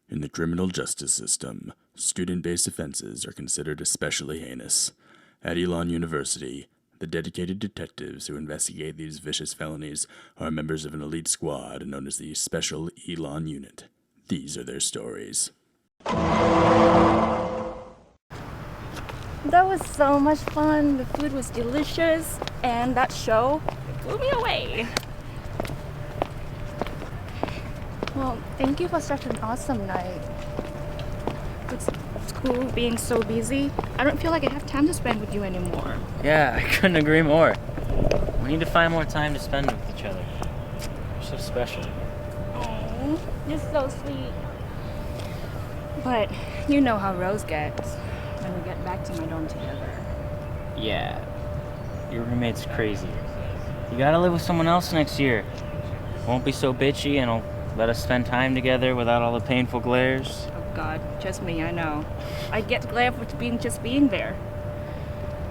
In the criminal justice system, student-based offenses are considered especially heinous. At Elon University, the dedicated detectives who investigate these vicious felonies are members of an elite squad known as the Special Elon Unit. These are their stories. That was so much fun. The food was delicious, and that show blew me away. Well, thank you for such an awesome night. It's cool being so busy. I don't feel like I have time to spend with you anymore. Yeah, I couldn't agree more. We need to find more time to spend with each other. You're so special. Oh, you're so sweet. But you know how Rose gets when we get back to my dorm together. Yeah, your roommate's crazy. You gotta live with someone else next year. Won't be so bitchy and will let us spend time together without all the painful glares. Oh God, just me, I know. I get glare for just being there.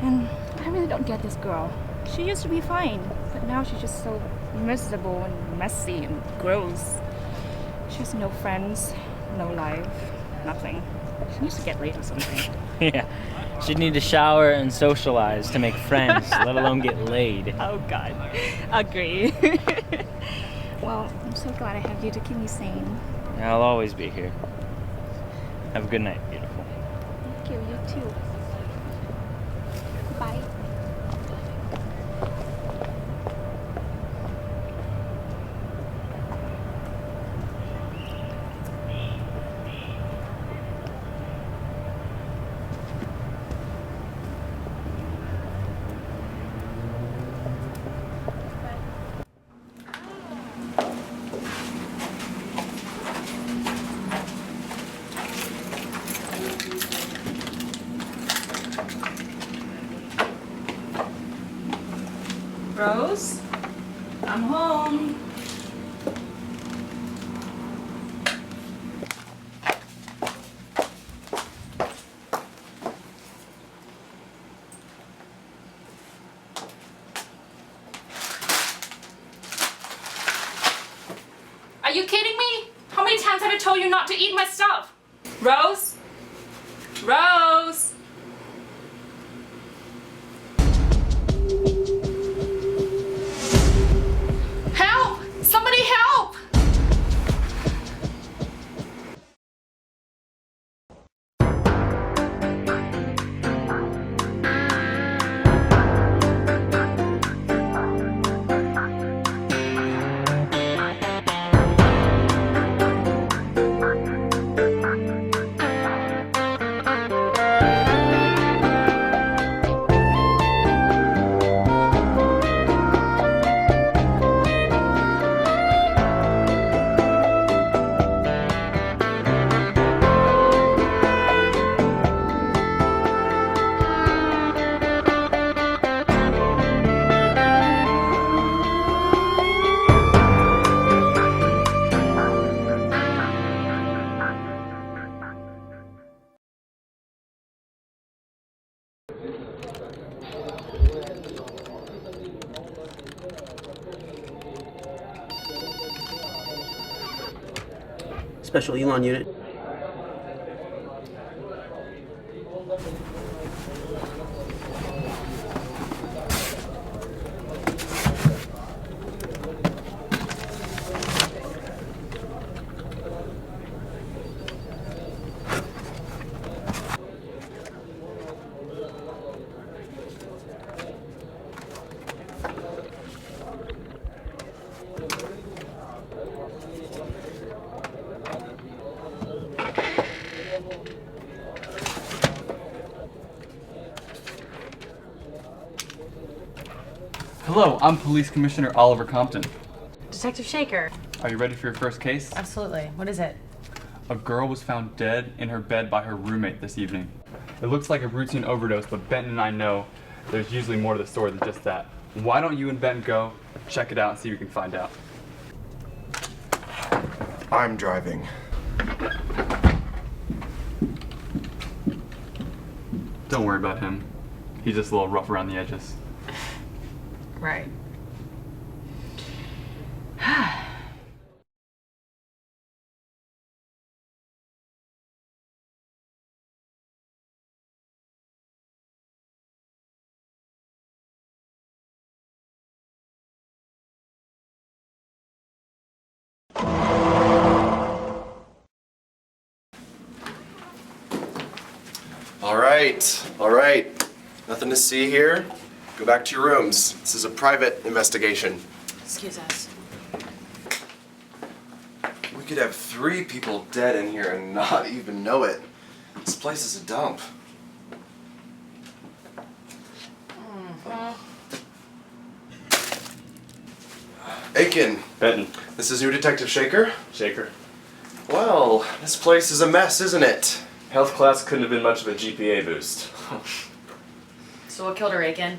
And I really don't get this girl. She used to be fine, but now she's just so miserable and messy and gross. She has no friends, no life, nothing. She needs to get laid or something. Yeah, she'd need to shower and socialize to make friends, let alone get laid. Oh God, agree. Well, I'm so glad I have you to keep me sane. I'll always be here. Have a good night, beautiful. Thank you, you too. Bye. Rose, I'm home. Are you kidding me? How many times have I told you not to eat my stuff? Rose? Rose? Help! Somebody help! Special Elon Unit. Hello, I'm Police Commissioner Oliver Compton. Detective Shaker. Are you ready for your first case? Absolutely. What is it? A girl was found dead in her bed by her roommate this evening. It looks like a routine overdose, but Benton and I know there's usually more to the story than just that. Why don't you and Benton go, check it out, and see what you can find out? I'm driving. Don't worry about him. He's just a little rough around the edges. Right. All right. Nothing to see here. Go back to your rooms. This is a private investigation. Excuse us. We could have 3 people dead in here and not even know it. This place is a dump. Aiken. Benton. This is new Detective Shaker. Shaker. Well, this place is a mess, isn't it? Health class couldn't have been much of a GPA boost. So what killed her, Aiken?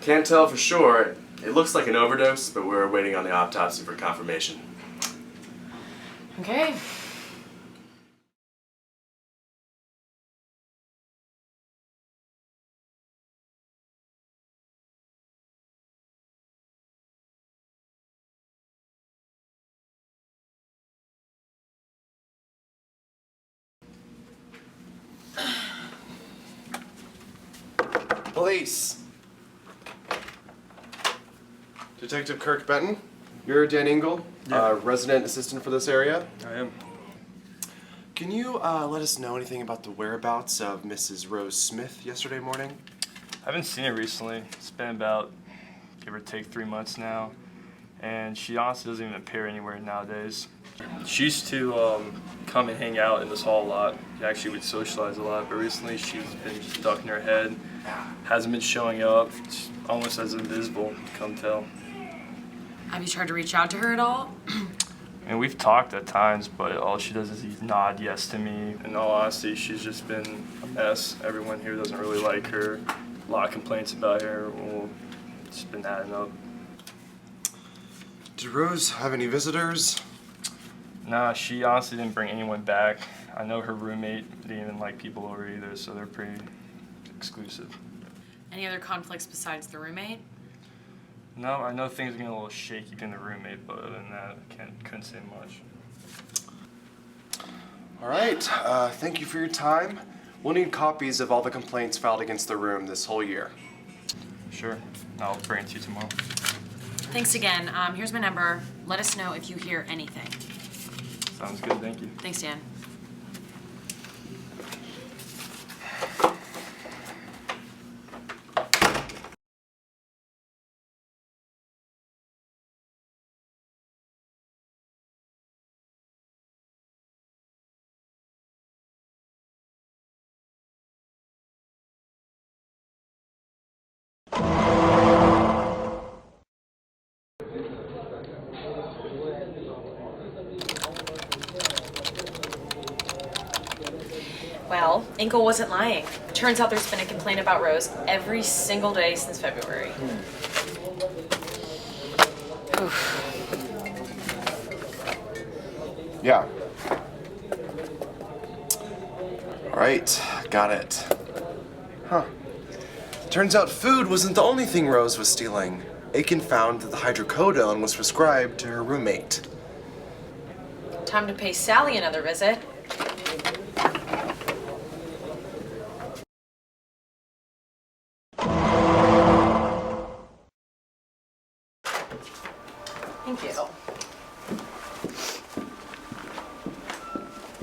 Can't tell for sure. It looks like an overdose, but we're waiting on the autopsy for confirmation. Okay. Police. Detective Kirk Benton. You're Dan Engel, resident assistant for this area. I am. Can you let us know anything about the whereabouts of Mrs. Rose Smith yesterday morning? I haven't seen her recently. It's been about, give or take, 3 months now. And she honestly doesn't even appear anywhere nowadays. She used to come and hang out in this hall a lot. Actually, we'd socialize a lot, but recently she's been just ducking her head. Hasn't been showing up. It's almost as invisible, come tell. Have you tried to reach out to her at all? And we've talked at times, but all she does is nod yes to me. In all honesty, she's just been a mess. Everyone here doesn't really like her. A lot of complaints about her. Well, it's been adding up. Did Rose have any visitors? Nah, she honestly didn't bring anyone back. I know her roommate didn't even like people over either, so they're pretty exclusive. Any other conflicts besides the roommate? No, I know things are getting a little shaky between the roommate, but other than that, I couldn't say much. All right, thank you for your time. We'll need copies of all the complaints filed against the room this whole year. Sure, I'll bring it to you tomorrow. Thanks again. Here's my number. Let us know if you hear anything. Sounds good, thank you. Thanks, Dan. Well, Engel wasn't lying. Turns out there's been a complaint about Rose every single day since February. Yeah. All right, got it. Huh. Turns out food wasn't the only thing Rose was stealing. Aiken found that the hydrocodone was prescribed to her roommate. Time to pay Sally another visit. Thank you.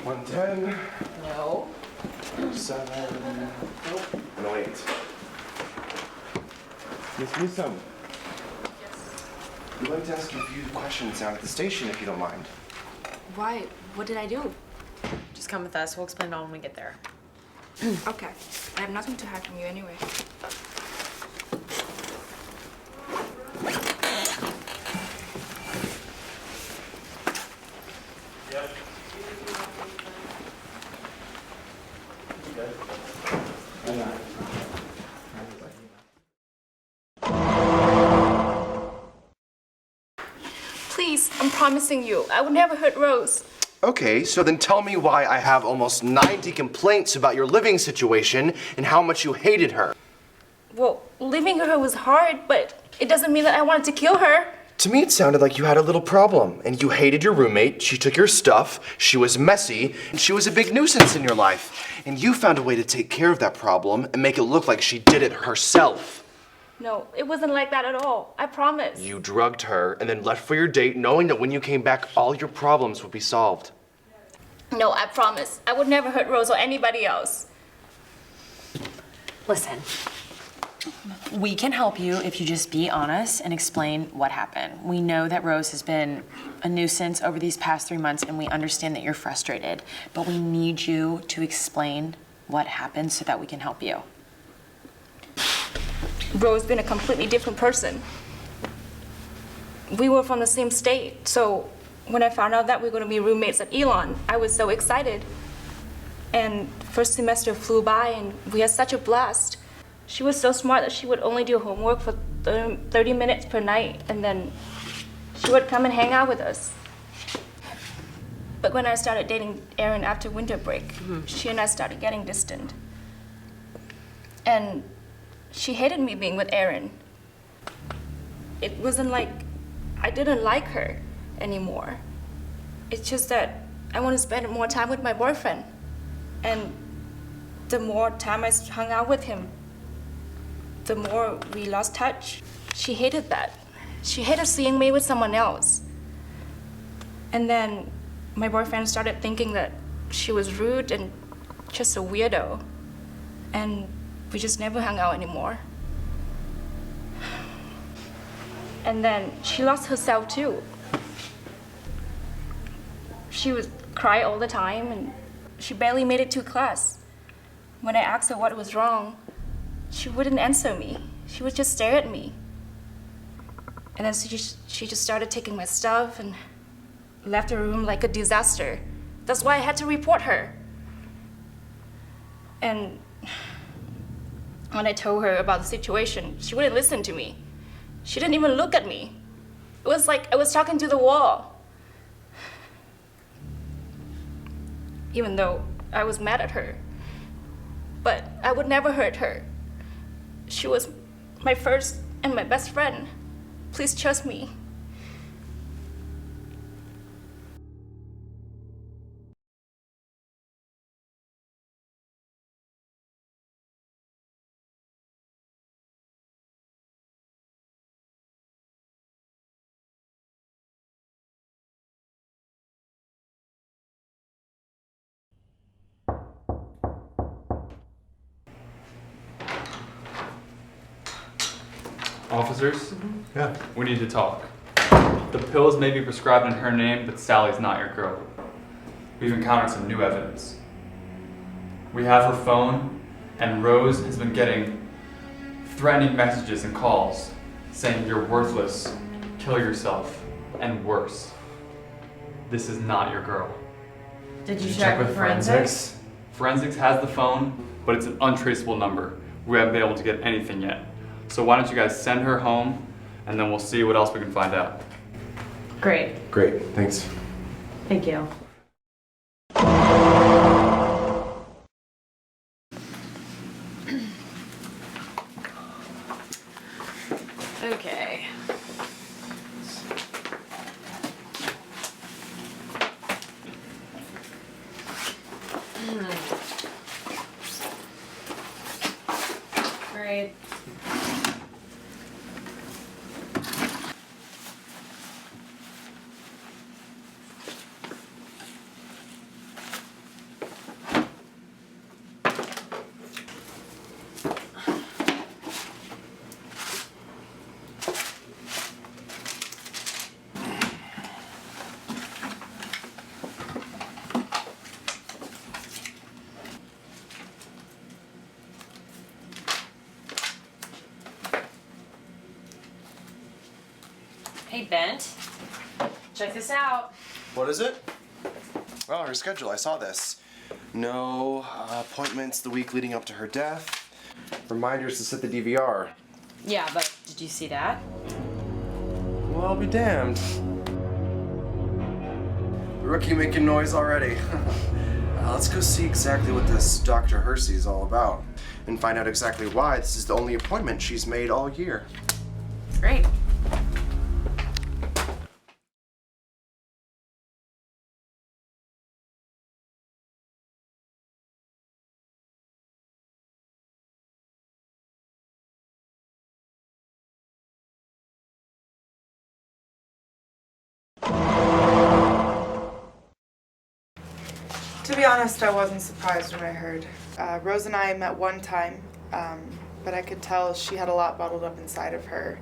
110, No. 7, nope, no 8. Miss Newsom. Yes. We'd like to ask you a few questions down at the station, if you don't mind. Why? What did I do? Just come with us. We'll explain it all when we get there. Okay. I have nothing to hide from you anyway. Please, I'm promising you, I would never hurt Rose. Okay, so then tell me why I have almost 90 complaints about your living situation and how much you hated her. Well, leaving her was hard, but it doesn't mean that I wanted to kill her. To me, it sounded like you had a little problem, and you hated your roommate, she took your stuff, she was messy, and she was a big nuisance in your life. And you found a way to take care of that problem and make it look like she did it herself. No, it wasn't like that at all. I promise. You drugged her and then left for your date knowing that when you came back, all your problems would be solved. No, I promise. I would never hurt Rose or anybody else. Listen, we can help you if you just be honest and explain what happened. We know that Rose has been a nuisance over these past 3 months, and we understand that you're frustrated, but we need you to explain what happened so that we can help you. Rose been a completely different person. We were from the same state, so when I found out that we were going to be roommates at Elon, I was so excited. And first semester flew by, and we had such a blast. She was so smart that she would only do homework for 30 minutes per night, and then she would come and hang out with us. But when I started dating Aaron after winter break, she and I started getting distant. And she hated me being with Aaron. It wasn't like I didn't like her anymore. It's just that I want to spend more time with my boyfriend. And the more time I hung out with him, the more we lost touch. She hated that. She hated seeing me with someone else. And then my boyfriend started thinking that she was rude and just a weirdo. And we just never hung out anymore. And then she lost herself too. She would cry all the time, and she barely made it to class. When I asked her what was wrong, she wouldn't answer me. She would just stare at me. And then she just started taking my stuff and left the room like a disaster. That's why I had to report her. And when I told her about the situation, she wouldn't listen to me. She didn't even look at me. It was like I was talking to the wall. Even though I was mad at her. But I would never hurt her. She was my first and my best friend. Please trust me. Officers? Yeah. We need to talk. The pills may be prescribed in her name, but Sally's not your girl. We've encountered some new evidence. We have her phone, and Rose has been getting threatening messages and calls saying you're worthless, kill yourself, and worse. This is not your girl. Did you check with forensics? Forensics has the phone, but it's an untraceable number. We haven't been able to get anything yet. So why don't you guys send her home, and then we'll see what else we can find out. Great. Great, thanks. Thank you. Okay. Great. Hey, Bent. Check this out. What is it? Oh, her schedule, I saw this. No appointments the week leading up to her death. Reminders to set the DVR. Yeah, but did you see that? Well, I'll be damned. Rookie making noise already. Let's go see exactly what this Dr. Hersey is all about and find out exactly why this is the only appointment she's made all year. Great. To be honest, I wasn't surprised when I heard. Rose and I met one time but I could tell she had a lot bottled up inside of her.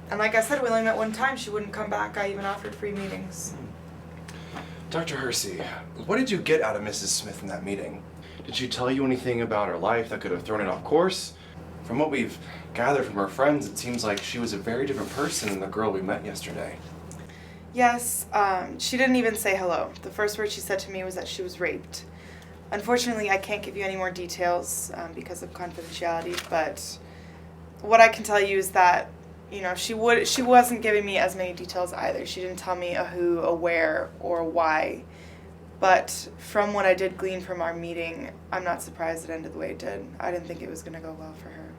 And like I said, we only met one time. She wouldn't come back. I even offered free meetings. Dr. Hersey, what did you get out of Mrs. Smith in that meeting? Did she tell you anything about her life that could have thrown it off course? From what we've gathered from her friends, it seems like she was a very different person than the girl we met yesterday. Yes, she didn't even say hello. The first word she said to me was that she was raped. Unfortunately, I can't give you any more details because of confidentiality, but what I can tell you is that, you know, she wasn't giving me as many details either. She didn't tell me a who, a where, or a why. But from what I did glean from our meeting, I'm not surprised it ended the way it did. I didn't think it was going to go well for her.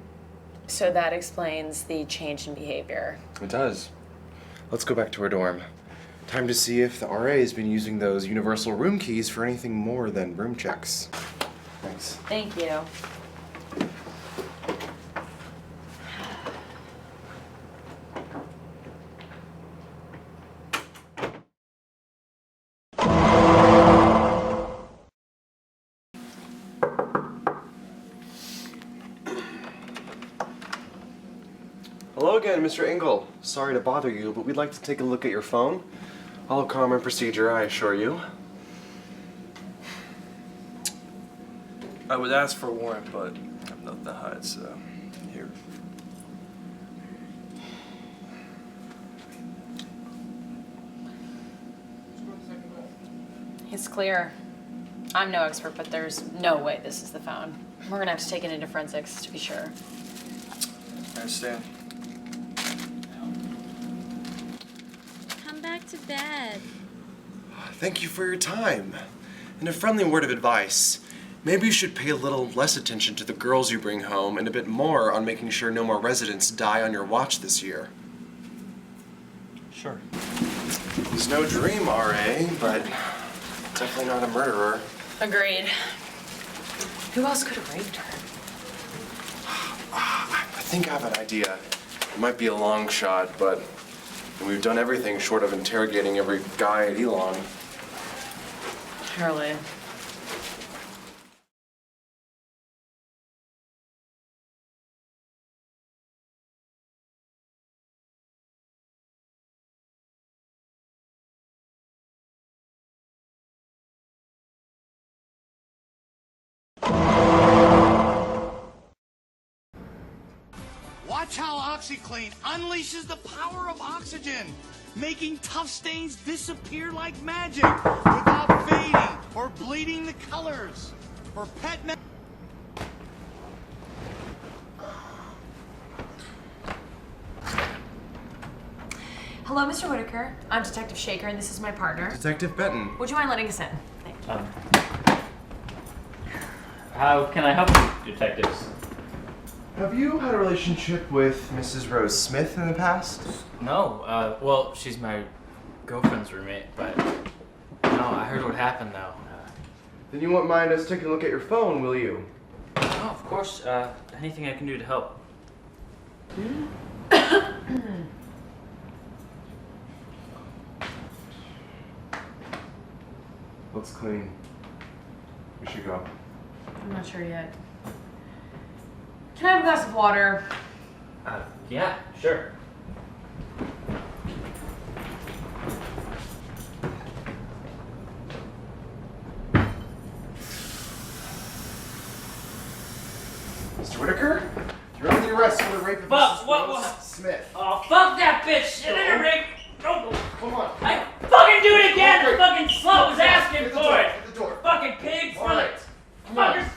So that explains the change in behavior. It does. Let's go back to her dorm. Time to see if the RA has been using those universal room keys for anything more than room checks. Thanks. Thank you. Hello again, Mr. Engel. Sorry to bother you, but we'd like to take a look at your phone. All common procedure, I assure you. I would ask for a warrant, but I have nothing to hide, so here. It's clear. I'm no expert, but there's no way this is the phone. We're gonna have to take it into forensics to be sure. I understand. Come back to bed. Thank you for your time. And a friendly word of advice. Maybe you should pay a little less attention to the girls you bring home and a bit more on making sure no more residents die on your watch this year. Sure. He's no dream, RA, but definitely not a murderer. Agreed. Who else could have raped her? I think I have an idea. It might be a long shot, but we've done everything short of interrogating every guy at Elon. Surely. Watch how OxyClean unleashes the power of oxygen, making tough stains disappear like magic without fading or bleeding the colors. For pet Hello, Mr. Whitaker. I'm Detective Shaker, and this is my partner. Detective Benton. Would you mind letting us in? Thank you. How can I help you, detectives? Have you had a relationship with Mrs. Rose Smith in the past? No, well, she's my girlfriend's roommate, but no, I heard what happened though. Then you won't mind us taking a look at your phone, will you? Oh, of course, anything I can do to help. Looks clean. We should go. I'm not sure yet. Can I have a glass of water? Yeah, sure. Mr. Whitaker, you're under arrest for the rape of Mrs. Rose Smith. Oh, fuck that bitch! It ain't a rape! No! Come on. I fucking do it again! The fucking slut was asking Get the for door, it! get the door. Fucking pig! All right. Come on. Fuckers!